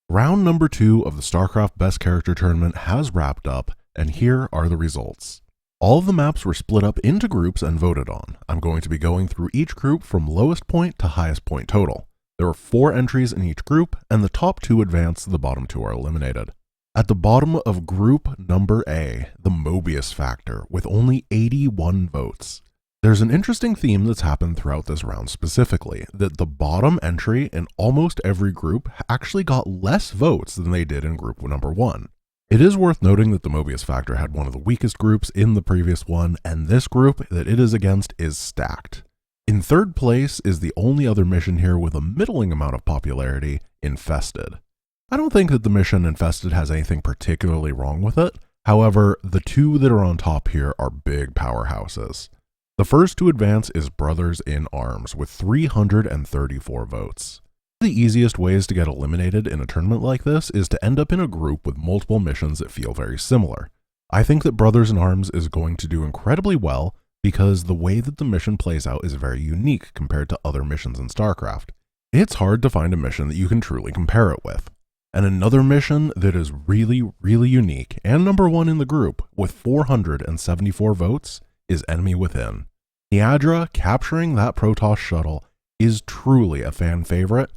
Round number 2 of the Starcraft Best Character Tournament has wrapped up, and here are the results. All of the maps were split up into groups and voted on. I'm going to be going through each group from lowest point to highest point total. There are 4 entries in each group, and the top 2 advance, the bottom 2 are eliminated. At the bottom of group number A, the Mobius Factor, with only 81 votes. There's an interesting theme that's happened throughout this round specifically, that the bottom entry in almost every group actually got less votes than they did in group number 1. It is worth noting that the Mobius Factor had one of the weakest groups in the previous one, and this group that it is against is stacked. In third place is the only other mission here with a middling amount of popularity, Infested. I don't think that the mission Infested has anything particularly wrong with it. However, the 2 that are on top here are big powerhouses. The first to advance is Brothers in Arms with 334 votes. The easiest ways to get eliminated in a tournament like this is to end up in a group with multiple missions that feel very similar. I think that Brothers in Arms is going to do incredibly well because the way that the mission plays out is very unique compared to other missions in Starcraft. It's hard to find a mission that you can truly compare it with. And another mission that is really unique and number 1 in the group with 474 votes is Enemy Within. Niadra capturing that Protoss shuttle is truly a fan favorite,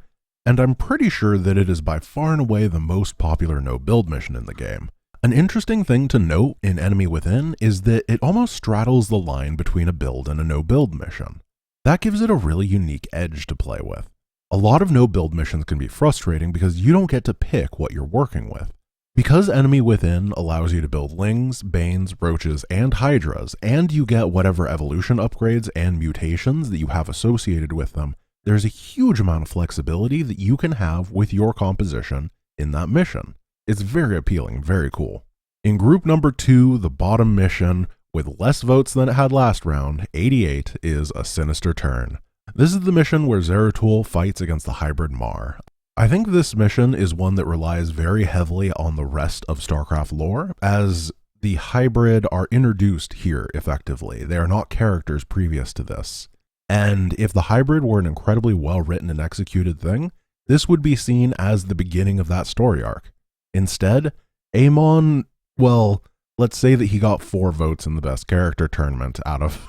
and I'm pretty sure that it is by far and away the most popular no-build mission in the game. An interesting thing to note in Enemy Within is that it almost straddles the line between a build and a no-build mission. That gives it a really unique edge to play with. A lot of no-build missions can be frustrating because you don't get to pick what you're working with. Because Enemy Within allows you to build Lings, Banes, Roaches, and Hydras, and you get whatever evolution upgrades and mutations that you have associated with them, there's a huge amount of flexibility that you can have with your composition in that mission. It's very appealing, very cool. In group number 2, the bottom mission, with less votes than it had last round, 88, is a Sinister Turn. This is the mission where Zeratul fights against the hybrid Mar. I think this mission is one that relies very heavily on the rest of StarCraft lore, as the hybrid are introduced here effectively. They are not characters previous to this. And if the hybrid were an incredibly well-written and executed thing, this would be seen as the beginning of that story arc. Instead, Amon, well, let's say that he got 4 votes in the best character tournament out of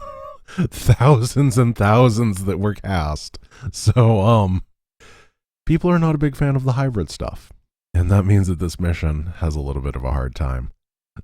thousands and thousands that were cast. So, people are not a big fan of the hybrid stuff. And that means that this mission has a little bit of a hard time.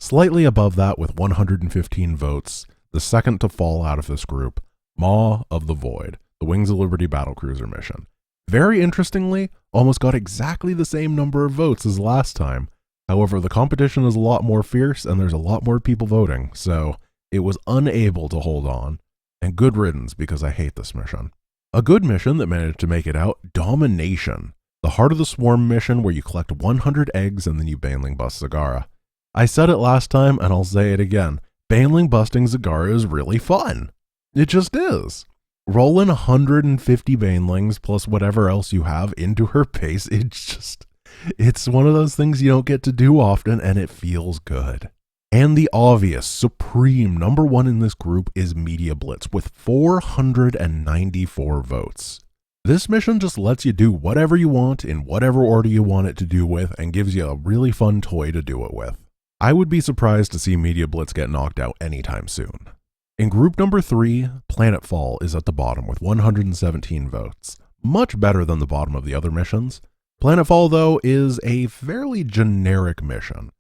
Slightly above that with 115 votes, the second to fall out of this group, Maw of the Void, the Wings of Liberty battlecruiser mission. Very interestingly, almost got exactly the same number of votes as last time. However, the competition is a lot more fierce and there's a lot more people voting, so it was unable to hold on. And good riddance, because I hate this mission. A good mission that managed to make it out, Domination, the Heart of the Swarm mission where you collect 100 eggs and then you Baneling bust Zagara. I said it last time and I'll say it again, Baneling busting Zagara is really fun. It just is. Rolling 150 Banelings plus whatever else you have into her base, it's one of those things you don't get to do often and it feels good. And the obvious, supreme number 1 in this group is Media Blitz with 494 votes. This mission just lets you do whatever you want in whatever order you want it to do with and gives you a really fun toy to do it with. I would be surprised to see Media Blitz get knocked out anytime soon. In group number 3, Planetfall is at the bottom with 117 votes. Much better than the bottom of the other missions. Planetfall, though, is a fairly generic mission.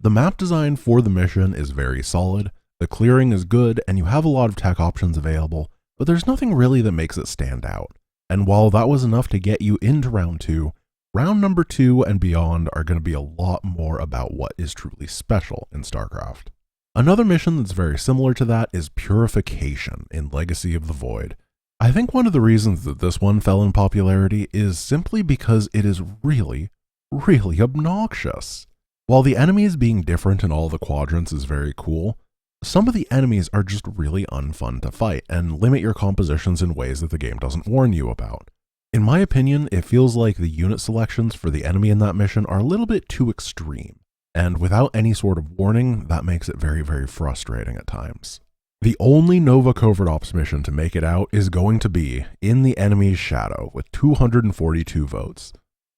The map design for the mission is very solid, the clearing is good, and you have a lot of tech options available, but there's nothing really that makes it stand out. And while that was enough to get you into round 2, round number 2 and beyond are going to be a lot more about what is truly special in StarCraft. Another mission that's very similar to that is Purification in Legacy of the Void. I think one of the reasons that this one fell in popularity is simply because it is really obnoxious. While the enemies being different in all the quadrants is very cool, some of the enemies are just really unfun to fight and limit your compositions in ways that the game doesn't warn you about. In my opinion, it feels like the unit selections for the enemy in that mission are a little bit too extreme, and without any sort of warning, that makes it very frustrating at times. The only Nova Covert Ops mission to make it out is going to be In the Enemy's Shadow with 242 votes.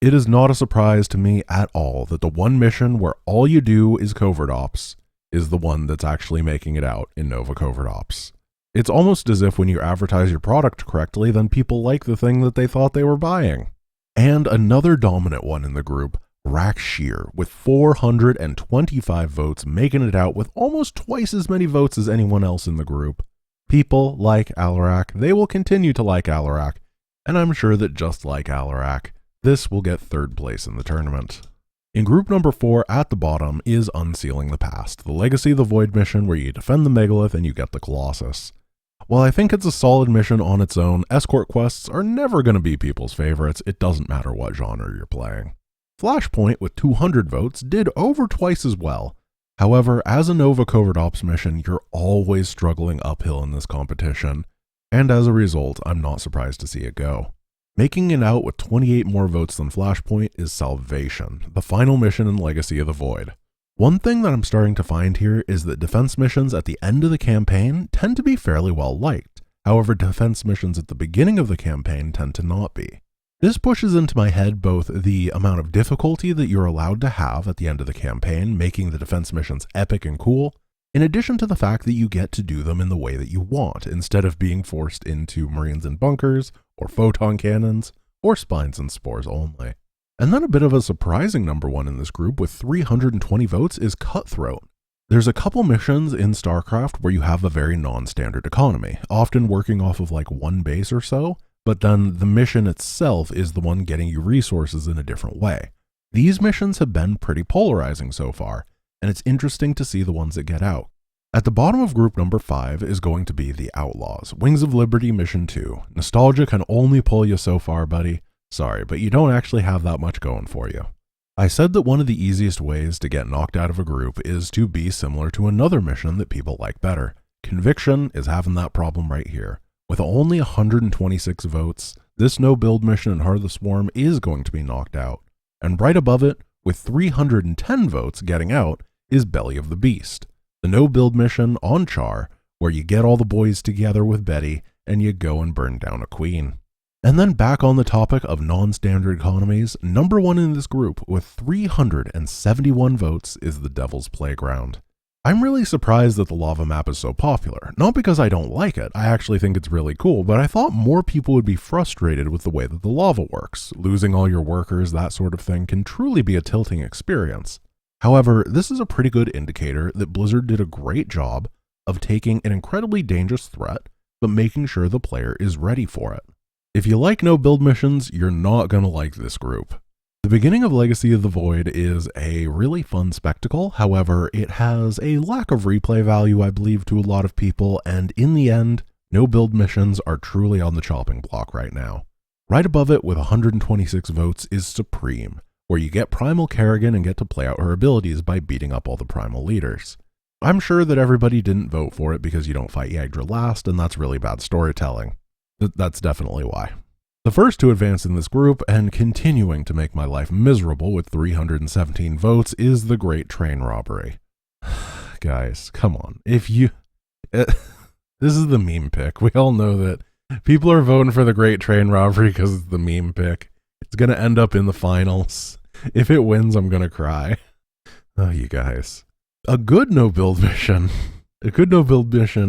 It is not a surprise to me at all that the one mission where all you do is covert ops is the one that's actually making it out in Nova Covert Ops. It's almost as if when you advertise your product correctly, then people like the thing that they thought they were buying. And another dominant one in the group, Rack Shear, with 425 votes, making it out with almost twice as many votes as anyone else in the group. People like Alarak, they will continue to like Alarak, and I'm sure that just like Alarak, this will get third place in the tournament. In group number 4 at the bottom is Unsealing the Past, the Legacy of the Void mission where you defend the megalith and you get the Colossus. While I think it's a solid mission on its own, escort quests are never going to be people's favorites, it doesn't matter what genre you're playing. Flashpoint with 200 votes did over twice as well. However, as a Nova Covert Ops mission, you're always struggling uphill in this competition, and as a result, I'm not surprised to see it go. Making it out with 28 more votes than Flashpoint is Salvation, the final mission in Legacy of the Void. One thing that I'm starting to find here is that defense missions at the end of the campaign tend to be fairly well liked. However, defense missions at the beginning of the campaign tend to not be. This pushes into my head both the amount of difficulty that you're allowed to have at the end of the campaign, making the defense missions epic and cool, in addition to the fact that you get to do them in the way that you want, instead of being forced into Marines and bunkers, or photon cannons, or spines and spores only. And then a bit of a surprising number one in this group with 320 votes is Cutthroat. There's a couple missions in Starcraft where you have a very non-standard economy, often working off of like one base or so, but then the mission itself is the one getting you resources in a different way. These missions have been pretty polarizing so far, and it's interesting to see the ones that get out. At the bottom of group number 5 is going to be the Outlaws, Wings of Liberty Mission 2. Nostalgia can only pull you so far, buddy. Sorry, but you don't actually have that much going for you. I said that one of the easiest ways to get knocked out of a group is to be similar to another mission that people like better. Conviction is having that problem right here. With only 126 votes, this no-build mission in Heart of the Swarm is going to be knocked out. And right above it, with 310 votes getting out, is Belly of the Beast, the no-build mission on Char, where you get all the boys together with Betty and you go and burn down a queen. And then back on the topic of non-standard economies, number one in this group with 371 votes is the Devil's Playground. I'm really surprised that the lava map is so popular, not because I don't like it, I actually think it's really cool, but I thought more people would be frustrated with the way that the lava works. Losing all your workers, that sort of thing, can truly be a tilting experience. However, this is a pretty good indicator that Blizzard did a great job of taking an incredibly dangerous threat, but making sure the player is ready for it. If you like no-build missions, you're not going to like this group. The beginning of Legacy of the Void is a really fun spectacle, however, it has a lack of replay value, I believe, to a lot of people, and in the end, no-build missions are truly on the chopping block right now. Right above it, with 126 votes, is Supreme, where you get Primal Kerrigan and get to play out her abilities by beating up all the Primal leaders. I'm sure that everybody didn't vote for it because you don't fight Yagdra last, and that's really bad storytelling. That's definitely why. The first to advance in this group, and continuing to make my life miserable with 317 votes, is the Great Train Robbery. Guys, come on. This is the meme pick. We all know that people are voting for the Great Train Robbery because it's the meme pick. It's going to end up in the finals. If it wins, I'm going to cry. Oh, you guys. A good no-build mission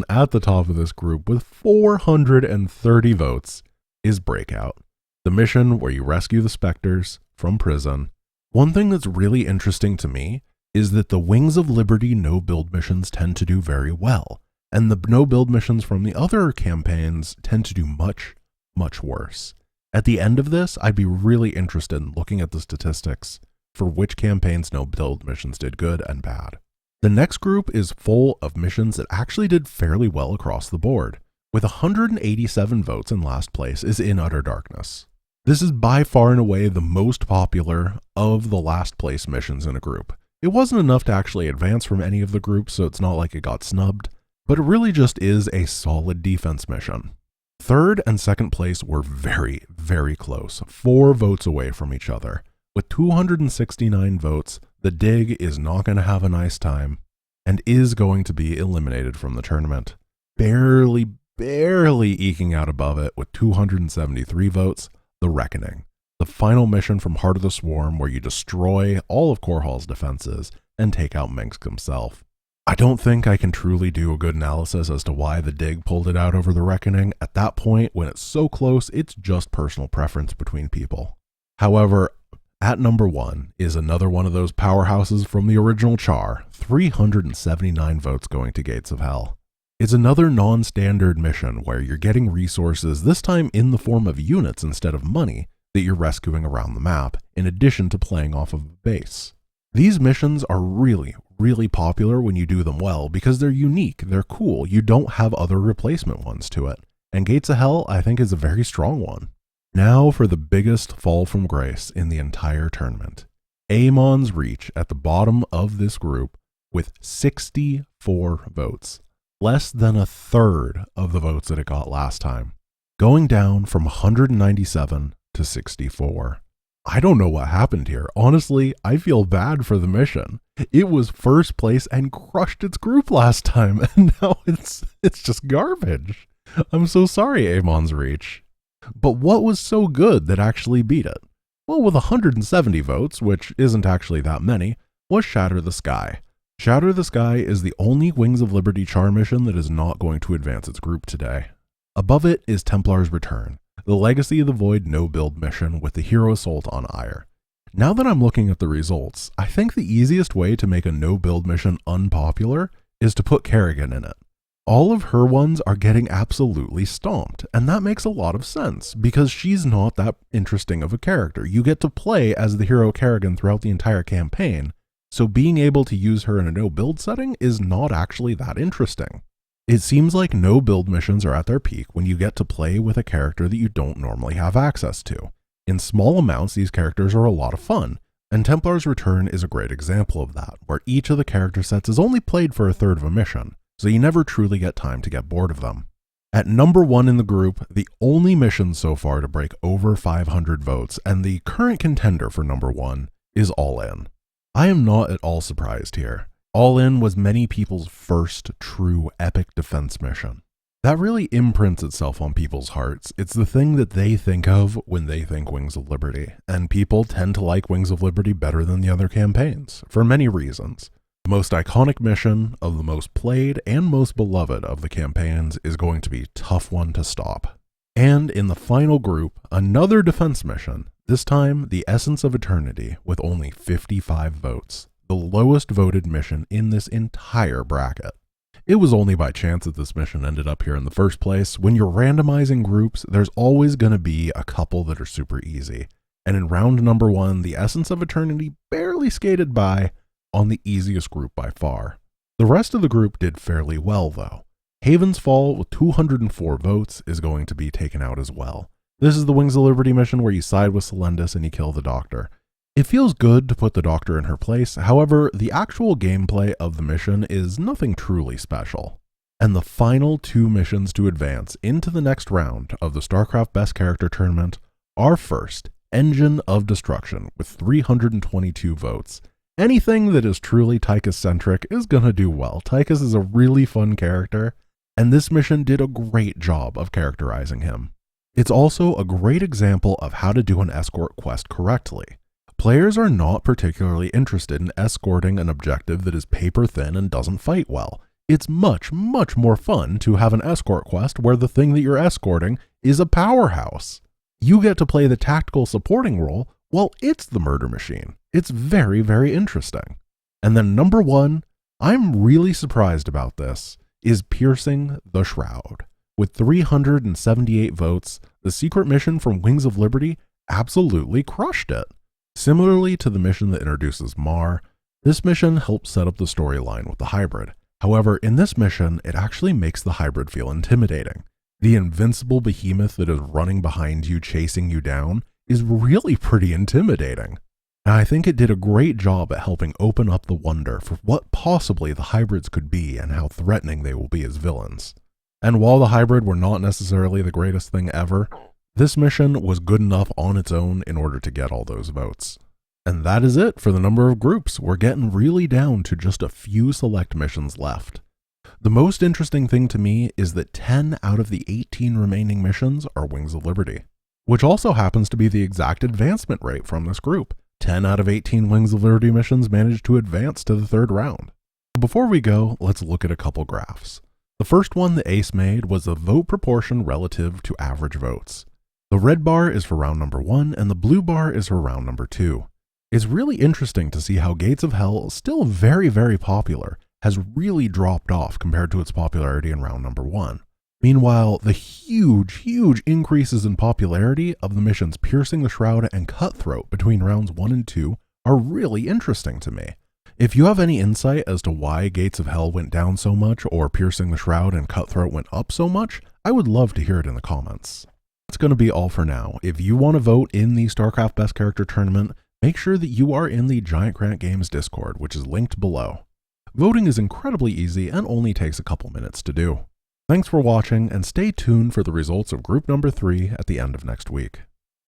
at the top of this group with 430 votes is Breakout, the mission where you rescue the Spectres from prison. One thing that's really interesting to me is that the Wings of Liberty no-build missions tend to do very well, and the no-build missions from the other campaigns tend to do much, much worse. At the end of this, I'd be really interested in looking at the statistics for which campaigns no-build missions did good and bad. The next group is full of missions that actually did fairly well across the board. With 187 votes in last place is In Utter Darkness. This is by far and away the most popular of the last place missions in a group. It wasn't enough to actually advance from any of the groups, so it's not like it got snubbed, but it really just is a solid defense mission. Third and second place were very, very close, 4 votes away from each other. With 269 votes, the Dig is not going to have a nice time and is going to be eliminated from the tournament. Barely eking out above it with 273 votes, The Reckoning, the final mission from Heart of the Swarm where you destroy all of Korhal's defenses and take out Minsk himself. I don't think I can truly do a good analysis as to why the Dig pulled it out over the Reckoning. At that point, when it's so close, it's just personal preference between people. However, at number 1 is another one of those powerhouses from the original Char, 379 votes going to Gates of Hell. It's another non-standard mission where you're getting resources, this time in the form of units instead of money, that you're rescuing around the map, in addition to playing off of a base. These missions are really popular when you do them well because they're unique, they're cool, you don't have other replacement ones to it. And Gates of Hell, I think, is a very strong one. Now for the biggest fall from grace in the entire tournament. Amon's Reach at the bottom of this group with 64 votes. Less than a third of the votes that it got last time. Going down from 197 to 64. I don't know what happened here. Honestly, I feel bad for the mission. It was first place and crushed its group last time, and now it's just garbage. I'm so sorry, Amon's Reach. But what was so good that actually beat it? Well, with 170 votes, which isn't actually that many, was Shatter the Sky. Shatter the Sky is the only Wings of Liberty Char mission that is not going to advance its group today. Above it is Templar's Return, the Legacy of the Void no-build mission with the Hero Assault on Ire. Now that I'm looking at the results, I think the easiest way to make a no-build mission unpopular is to put Kerrigan in it. All of her ones are getting absolutely stomped, and that makes a lot of sense, because she's not that interesting of a character. You get to play as the hero Kerrigan throughout the entire campaign, so being able to use her in a no-build setting is not actually that interesting. It seems like no-build missions are at their peak when you get to play with a character that you don't normally have access to. In small amounts, these characters are a lot of fun, and Templar's Return is a great example of that, where each of the character sets is only played for a third of a mission, so you never truly get time to get bored of them. At number 1 in the group, the only mission so far to break over 500 votes, and the current contender for number 1, is All In. I am not at all surprised here. All In was many people's first true epic defense mission. That really imprints itself on people's hearts. It's the thing that they think of when they think Wings of Liberty, and people tend to like Wings of Liberty better than the other campaigns, for many reasons. The most iconic mission of the most played and most beloved of the campaigns is going to be a tough one to stop. And in the final group, another defense mission, this time the Essence of Eternity with only 55 votes, the lowest voted mission in this entire bracket. It was only by chance that this mission ended up here in the first place. When you're randomizing groups, there's always going to be a couple that are super easy. And in round number 1, the Essence of Eternity barely skated by on the easiest group by far. The rest of the group did fairly well though. Haven's Fall with 204 votes is going to be taken out as well. This is the Wings of Liberty mission where you side with Selendis and you kill the Doctor. It feels good to put the Doctor in her place, however, the actual gameplay of the mission is nothing truly special. And the final 2 missions to advance into the next round of the Starcraft Best Character Tournament are first, Engine of Destruction with 322 votes. Anything that is truly Tychus-centric is gonna do well. Tychus is a really fun character, and this mission did a great job of characterizing him. It's also a great example of how to do an escort quest correctly. Players are not particularly interested in escorting an objective that is paper thin and doesn't fight well. It's much more fun to have an escort quest where the thing that you're escorting is a powerhouse. You get to play the tactical supporting role while it's the murder machine. It's very interesting. And then number 1, I'm really surprised about this, is Piercing the Shroud. With 378 votes, the secret mission from Wings of Liberty absolutely crushed it. Similarly to the mission that introduces Mar, this mission helps set up the storyline with the hybrid. However, in this mission, it actually makes the hybrid feel intimidating. The invincible behemoth that is running behind you, chasing you down, is really pretty intimidating. And I think it did a great job at helping open up the wonder for what possibly the hybrids could be and how threatening they will be as villains. And while the hybrid were not necessarily the greatest thing ever, this mission was good enough on its own in order to get all those votes. And that is it for the number of groups. We're getting really down to just a few select missions left. The most interesting thing to me is that 10 out of the 18 remaining missions are Wings of Liberty. which also happens to be the exact advancement rate from this group. 10 out of 18 Wings of Liberty missions managed to advance to the third round. Before we go, let's look at a couple graphs. The first one the Ace made was the vote proportion relative to average votes. The red bar is for round number 1 and the blue bar is for round number 2. It's really interesting to see how Gates of Hell, still very, very popular, has really dropped off compared to its popularity in round number 1. Meanwhile, the huge increases in popularity of the missions Piercing the Shroud and Cutthroat between rounds 1 and 2 are really interesting to me. If you have any insight as to why Gates of Hell went down so much or Piercing the Shroud and Cutthroat went up so much, I would love to hear it in the comments. That's going to be all for now. If you want to vote in the Starcraft Best Character Tournament, make sure that you are in the Giant Grant Games Discord, which is linked below. Voting is incredibly easy and only takes a couple minutes to do. Thanks for watching and stay tuned for the results of group number 3 at the end of next week.